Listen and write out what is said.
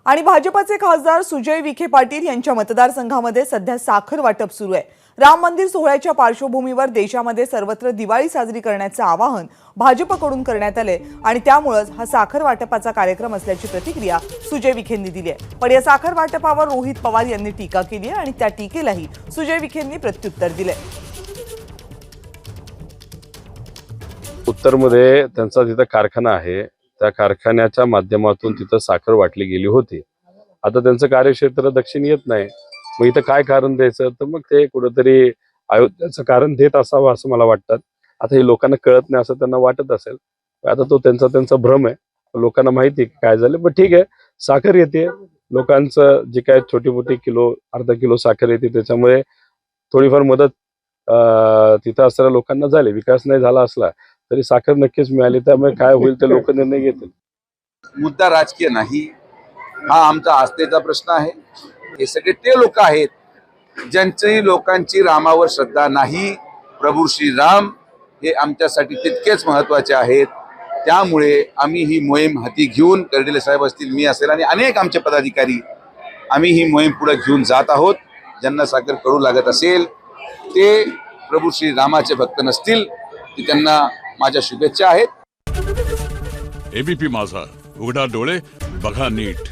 आणि भाजपचे खासदार सुजय विखे पाटील यांच्या मतदारसंघामध्ये सध्या साखर वाटप सुरू आहे। राम मंदिर सोहळ्याच्या पार्श्वभूमीवर देशामध्ये सर्वत्र दिवाळी साजरी करण्याचे आवाहन भाजपकडून करण्यात आले आणि त्यामुळेच हा साखर वाटपाचा कार्यक्रम असल्याची प्रतिक्रिया सुजय विखेंनी दिली आहे। पण या साखर वाटपावर रोहित पवार यांनी टीका केली आहे आणि त्या टीकेलाही सुजय विखेंनी प्रत्युत्तर दिले। उत्तरमध्ये त्यांचा तिथे कारखाना आहे, त्या कारखान्याच्या माध्यमातून तिथे साखर वाटली गेली होती। आता त्यांचं कार्यक्षेत्र दक्षिण येत नाही, मग इथं काय कारण द्यायचं, तर मग ते कुठेतरी अयोध्याचं कारण देत असावं असं मला वाटतं। आता हे लोकांना कळत नाही असं त्यांना वाटत असेल, आता तो त्यांचा भ्रम आहे, लोकांना माहिती काय झालं। पण ठीक आहे, साखर येते, लोकांचं जे काय छोटी मोठी किलो अर्धा किलो साखर येते, त्याच्यामुळे थोडीफार मदत तिथं असणाऱ्या लोकांना झाली। विकास नाही झाला असला तरी साखर नक्कीच मिळाली, त्यामुळे काय होईल ते लोक निर्णय घेतील। मुद्दा राजकीय नाही, हा आमचा आस्थेचा प्रश्न आहे। हे सगळे ते लोक आहेत ज्यांची लोकांची रामावर श्रद्धा नाही। प्रभू श्रीराम हे आमच्यासाठी तितकेच महत्त्वाचे आहेत। त्यामुळे आम्ही ही मोहीम हाती घेऊन, कर्डिले साहेब असतील, मी असेल आणि अनेक आमचे पदाधिकारी, आम्ही ही मोहीम पुढे घेऊन जात आहोत। ज्यांना साखर करू लागत असेल ते प्रभू श्रीरामाचे भक्त नसतील, की त्यांना माझ्या शुभेच्छा आहेत। एबीपी माझा, उघडा डोळे बघा नीट।